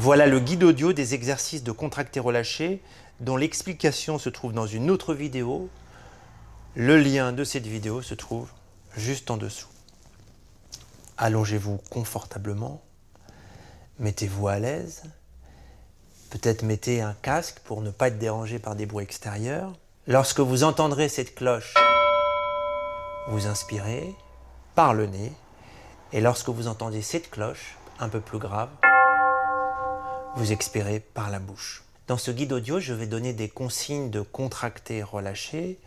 Voilà le guide audio des exercices de contracté-relâché dont l'explication se trouve dans une autre vidéo. Le lien de cette vidéo se trouve juste en dessous. Allongez-vous confortablement, mettez-vous à l'aise, peut-être mettez un casque pour ne pas être dérangé par des bruits extérieurs. Lorsque vous entendrez cette cloche, vous inspirez par le nez et lorsque vous entendez cette cloche, un peu plus grave, vous expirez par la bouche. Dans ce guide audio, je vais donner des consignes de contracté-relâché.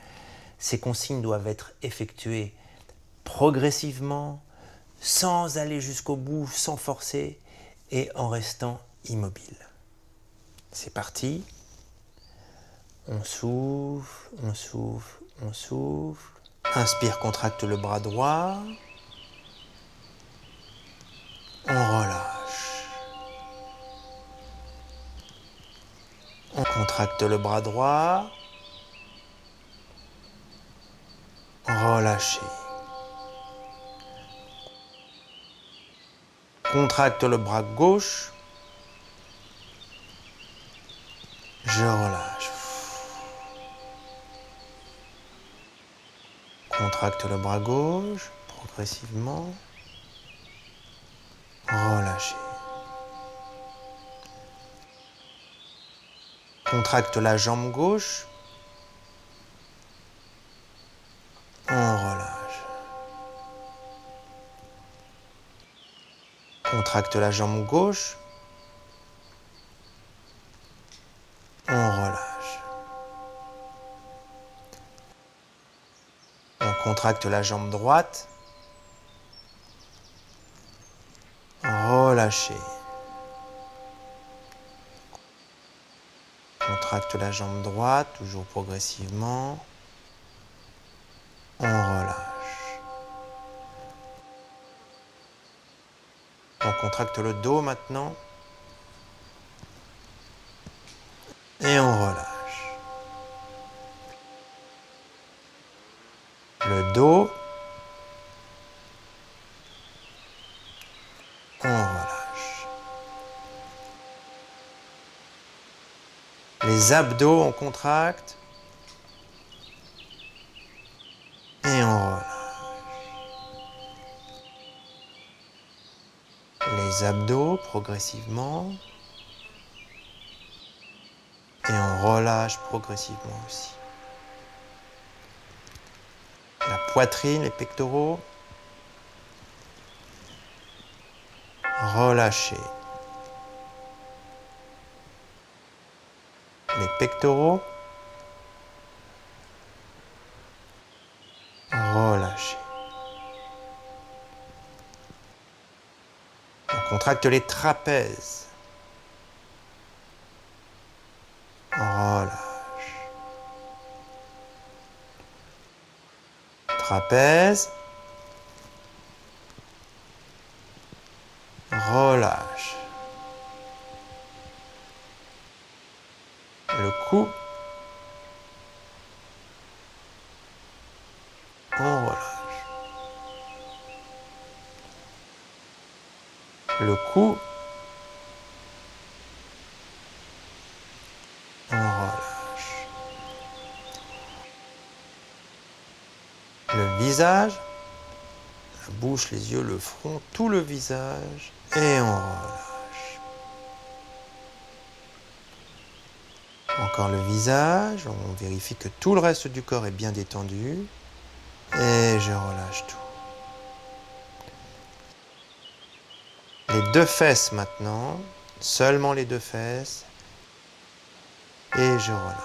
Ces consignes doivent être effectuées progressivement, sans aller jusqu'au bout, sans forcer et en restant immobile. C'est parti. On souffle, on souffle, on souffle. Inspire, contracte le bras droit. On relâche. On contracte le bras droit. Relâchez. Contracte le bras gauche. Je relâche. Contracte le bras gauche, progressivement. Relâchez. Contracte la jambe gauche. On relâche. Contracte la jambe gauche. On relâche. On contracte la jambe droite. Relâchez. Contracte la jambe droite, toujours progressivement. On relâche. On contracte le dos maintenant. Et on relâche. Le dos. On relâche. Les abdos, on contracte. Et on relâche. Les abdos, progressivement. Et on relâche progressivement aussi. La poitrine, les pectoraux. Relâchez. Les pectoraux. Relâchez. On contracte les trapèzes. Relâche. Trapèze. Relâche. Le cou. On relâche. Le cou. On relâche. Le visage. La bouche, les yeux, le front, tout le visage. Et on relâche. Encore le visage. On vérifie que tout le reste du corps est bien détendu. Et je relâche tout. Les deux fesses maintenant. Seulement les deux fesses. Et je relâche.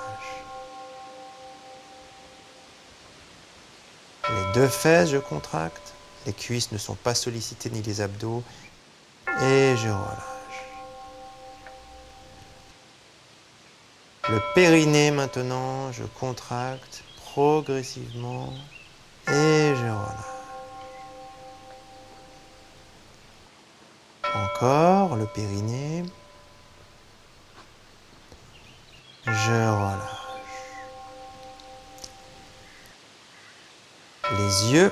Les deux fesses, je contracte. Les cuisses ne sont pas sollicitées ni les abdos. Et je relâche. Le périnée maintenant, je contracte progressivement. Et je relâche. Encore le périnée. Je relâche. Les yeux,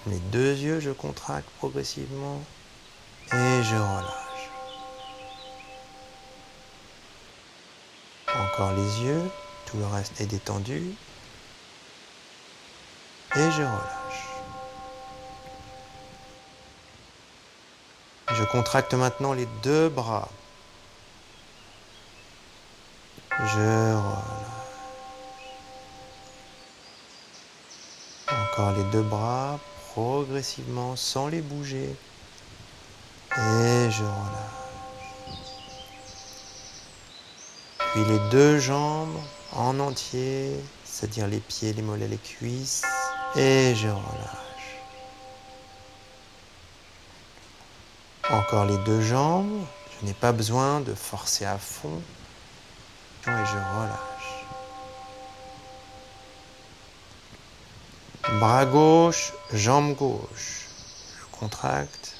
les deux yeux, je contracte progressivement et je relâche. Encore les yeux, tout le reste est détendu. Et je relâche. Je contracte maintenant les deux bras. Je relâche. Encore les deux bras, progressivement, sans les bouger. Et je relâche. Puis les deux jambes en entier, c'est-à-dire les pieds, les mollets, les cuisses. Et je relâche. Encore les deux jambes. Je n'ai pas besoin de forcer à fond. Et je relâche. Bras gauche, jambe gauche. Je contracte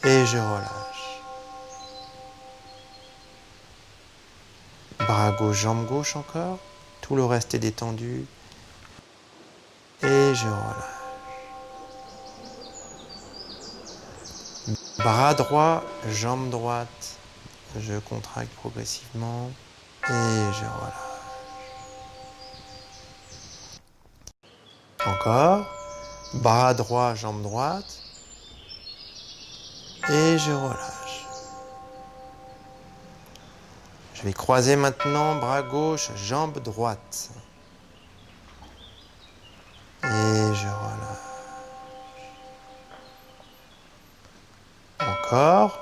et je relâche. Bras gauche, jambe gauche encore. Tout le reste est détendu. Et je relâche. Bras droit, jambe droite. Je contracte progressivement et je relâche. Encore. Bras droit, jambe droite. Et je relâche. Je vais croiser maintenant bras gauche, jambe droite. Et je relâche. Encore.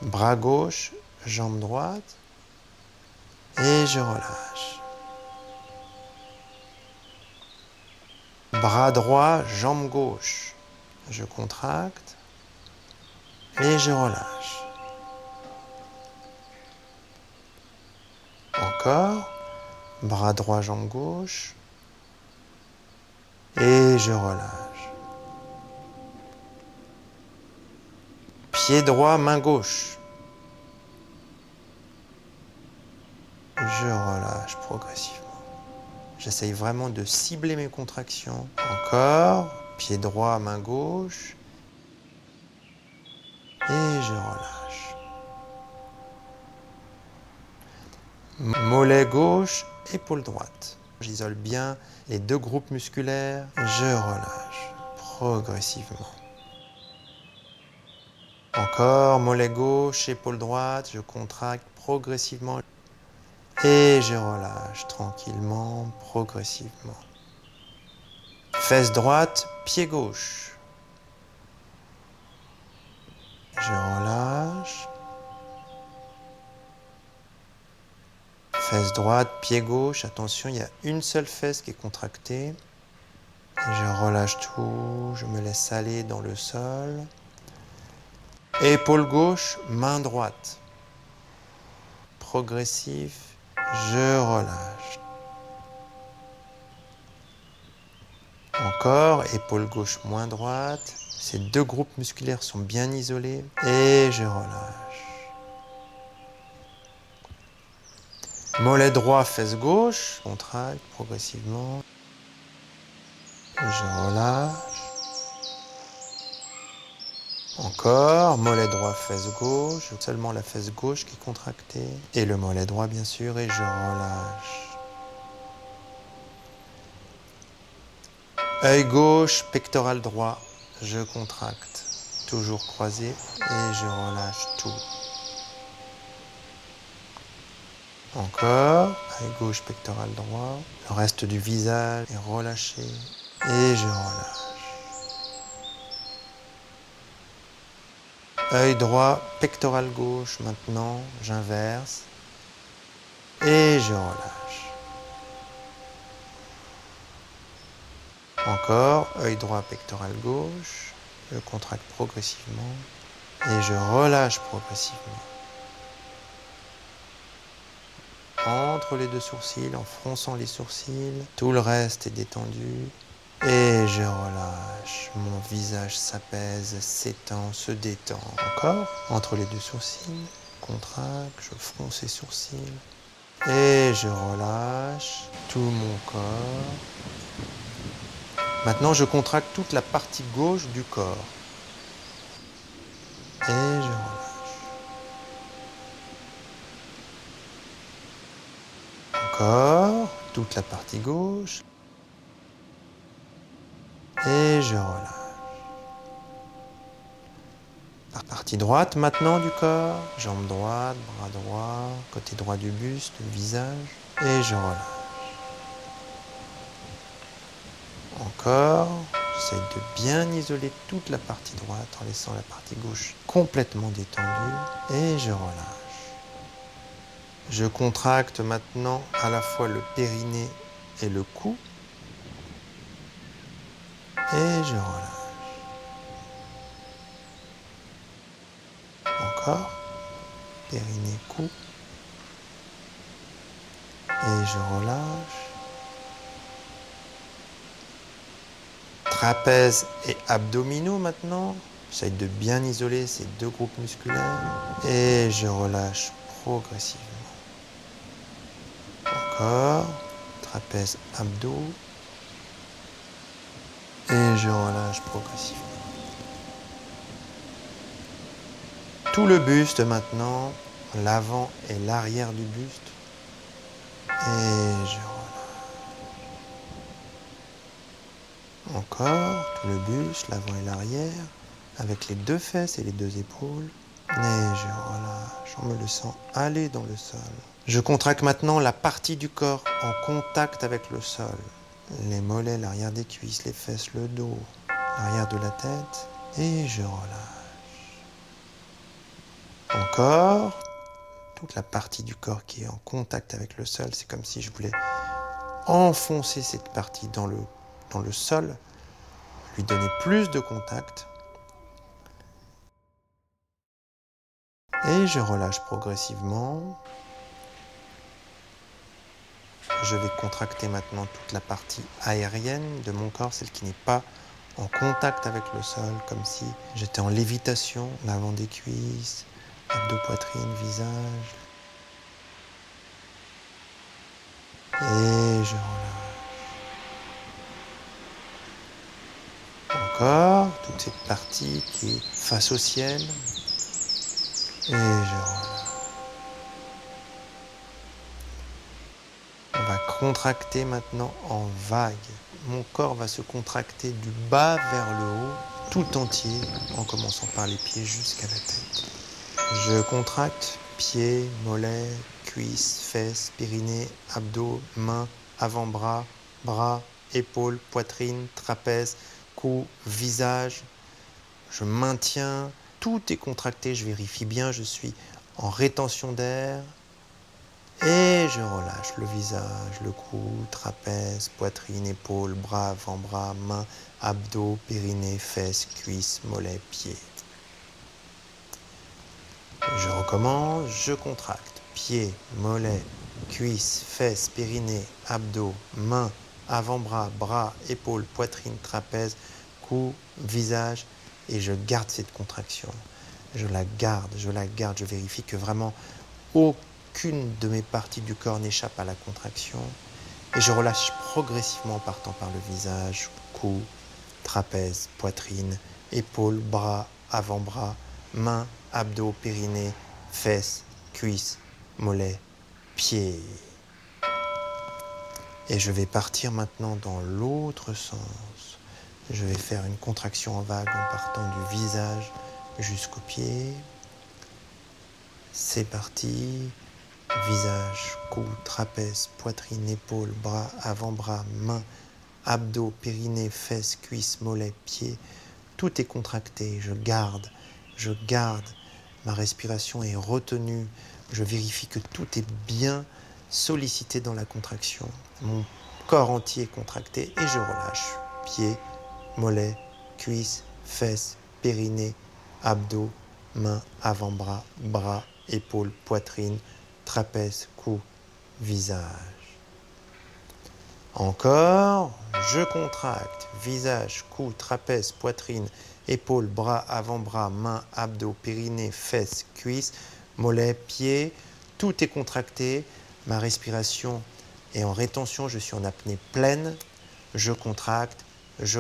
Bras gauche, jambe droite. Et je relâche. Bras droit, jambe gauche. Je contracte. Et je relâche. Encore. Bras droit, jambe gauche. Et je relâche. Pied droit, main gauche. Je relâche progressivement. J'essaye vraiment de cibler mes contractions. Encore. Pied droit, main gauche. Et je relâche. Mollet gauche, épaule droite. J'isole bien les deux groupes musculaires. Je relâche progressivement. Encore, mollet gauche, épaule droite. Je contracte progressivement. Et je relâche tranquillement, progressivement. Fesse droite, pied gauche. Je relâche. Fesse droite, pied gauche. Attention, il y a une seule fesse qui est contractée. Et je relâche tout, je me laisse aller dans le sol. Épaule gauche, main droite. Progressif, je relâche. Encore, épaule gauche, main droite. Ces deux groupes musculaires sont bien isolés. Et je relâche. Mollet droit, fesse gauche. Contracte progressivement. Je relâche. Encore, mollet droit, fesse gauche. Seulement la fesse gauche qui est contractée. Et le mollet droit, bien sûr. Et je relâche. Œil gauche, pectoral droit, je contracte, toujours croisé et je relâche tout. Encore, œil gauche, pectoral droit, le reste du visage est relâché et je relâche. Œil droit, pectoral gauche, maintenant j'inverse et je relâche. Encore, œil droit, pectoral gauche, je contracte progressivement et je relâche progressivement. Entre les deux sourcils, en fronçant les sourcils, tout le reste est détendu et je relâche. Mon visage s'apaise, s'étend, se détend. Encore, entre les deux sourcils, contracte, je fronce les sourcils et je relâche tout mon corps. Maintenant, je contracte toute la partie gauche du corps. Et je relâche. Encore, toute la partie gauche. Et je relâche. Partie droite maintenant du corps, jambe droite, bras droit, côté droit du buste, visage, et je relâche. Encore, j'essaie de bien isoler toute la partie droite en laissant la partie gauche complètement détendue, et je relâche. Je contracte maintenant à la fois le périnée et le cou, et je relâche. Encore, périnée, cou, et je relâche. Trapèze et abdominaux maintenant. J'essaie de bien isoler ces deux groupes musculaires. Et je relâche progressivement. Encore. Trapèze, abdos. Et je relâche progressivement. Tout le buste maintenant. L'avant et l'arrière du buste. Et je relâche. Encore, tout le buste, l'avant et l'arrière, avec les deux fesses et les deux épaules. Et je relâche en me laissant aller dans le sol. Je contracte maintenant la partie du corps en contact avec le sol. Les mollets, l'arrière des cuisses, les fesses, le dos, l'arrière de la tête. Et je relâche. Encore, toute la partie du corps qui est en contact avec le sol. C'est comme si je voulais enfoncer cette partie dans le sol, lui donner plus de contact. Et je relâche progressivement. Je vais contracter maintenant toute la partie aérienne de mon corps, celle qui n'est pas en contact avec le sol, comme si j'étais en lévitation, l'avant des cuisses, abdos, poitrine, visage. Et je relâche. Encore, toute cette partie qui est face au ciel. Et je relâche. On va contracter maintenant en vague. Mon corps va se contracter du bas vers le haut, tout entier, en commençant par les pieds jusqu'à la tête. Je contracte pieds, mollets, cuisses, fesses, périnée, abdos, mains, avant-bras, bras, épaules, poitrine, trapèze, cou, visage. Je maintiens, tout est contracté, je vérifie bien, je suis en rétention d'air. Et je relâche le visage, le cou, trapèze, poitrine, épaules, bras, avant-bras, mains, abdos, périnée, fesses, cuisses, mollets, pieds. Je recommence, je contracte. Pieds, mollets, cuisses, fesses, périnée, abdos, mains, avant-bras, bras, épaules, poitrine, trapèze, cou, visage. Et je garde cette contraction. Je la garde, je vérifie que vraiment aucune de mes parties du corps n'échappe à la contraction. Et je relâche progressivement en partant par le visage, cou, trapèze, poitrine, épaules, bras, avant-bras, mains, abdos, périnée, fesses, cuisses, mollets, pieds. Et je vais partir maintenant dans l'autre sens. Je vais faire une contraction en vague en partant du visage jusqu'aux pieds. C'est parti. Visage, cou, trapèze, poitrine, épaules, bras, avant-bras, mains, abdos, périnée, fesses, cuisses, mollets, pieds. Tout est contracté. Je garde. Ma respiration est retenue. Je vérifie que tout est bien sollicité dans la contraction. Mon corps entier est contracté et je relâche. Pieds, mollets, cuisses, fesses, périnée, abdos, mains, avant-bras, bras, épaules, poitrine, trapèze, cou, visage. Encore, je contracte. Visage, cou, trapèze, poitrine, épaules, bras, avant-bras, mains, abdos, périnée, fesses, cuisses, mollets, pieds. Tout est contracté. Ma respiration est en rétention. Je suis en apnée pleine. Je contracte, je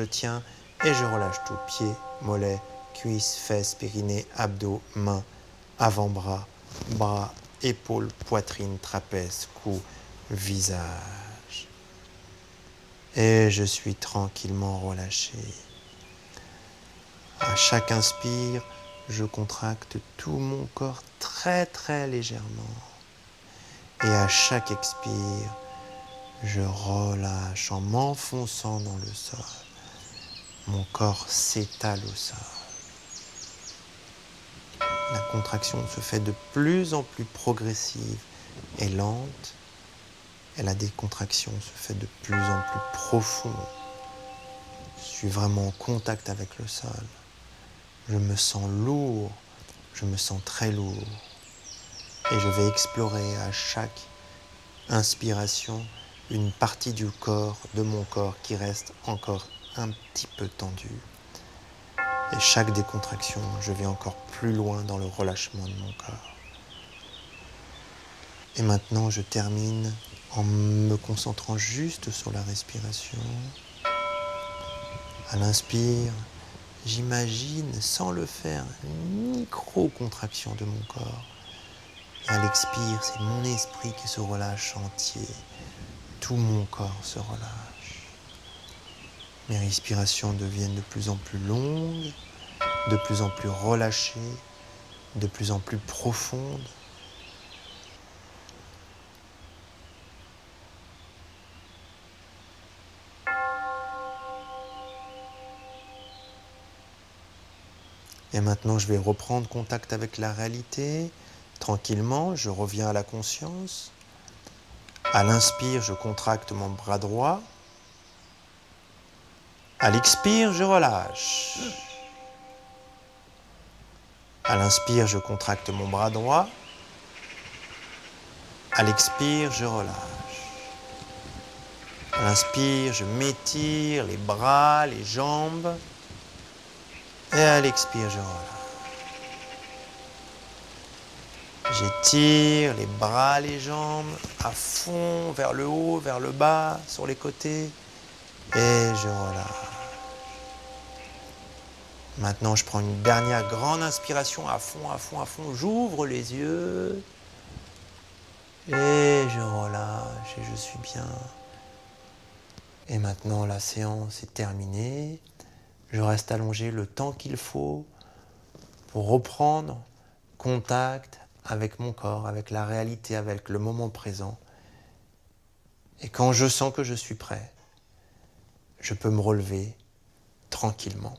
tiens et je relâche tout. Pieds, mollets, cuisses, fesses, périnée, abdos, mains, avant-bras, bras, épaules, poitrine, trapèze, cou, visage. Et je suis tranquillement relâché. À chaque inspire, je contracte tout mon corps très très légèrement. Et à chaque expire, je relâche en m'enfonçant dans le sol. Mon corps s'étale au sol. La contraction se fait de plus en plus progressive et lente. Et la décontraction se fait de plus en plus profonde. Je suis vraiment en contact avec le sol. Je me sens lourd, je me sens très lourd. Et je vais explorer à chaque inspiration une partie du corps, de mon corps qui reste encore un petit peu tendu. Et chaque décontraction, je vais encore plus loin dans le relâchement de mon corps. Et maintenant, je termine en me concentrant juste sur la respiration. À l'inspire, j'imagine, sans le faire, une micro-contraction de mon corps. Et à l'expire, c'est mon esprit qui se relâche entier. Tout mon corps se relâche. Mes respirations deviennent de plus en plus longues, de plus en plus relâchées, de plus en plus profondes. Et maintenant, je vais reprendre contact avec la réalité. Tranquillement, je reviens à la conscience. À l'inspire, je contracte mon bras droit. À l'expire, je relâche. À l'inspire, je contracte mon bras droit. À l'expire, je relâche. À l'inspire, je m'étire les bras, les jambes. Et à l'expire, je relâche. J'étire les bras, les jambes à fond, vers le haut, vers le bas, sur les côtés. Et je relâche. Maintenant, je prends une dernière grande inspiration à fond, à fond, à fond. J'ouvre les yeux. Et je relâche et je suis bien. Et maintenant, la séance est terminée. Je reste allongé le temps qu'il faut pour reprendre contact avec mon corps, avec la réalité, avec le moment présent. Et quand je sens que je suis prêt, je peux me relever tranquillement.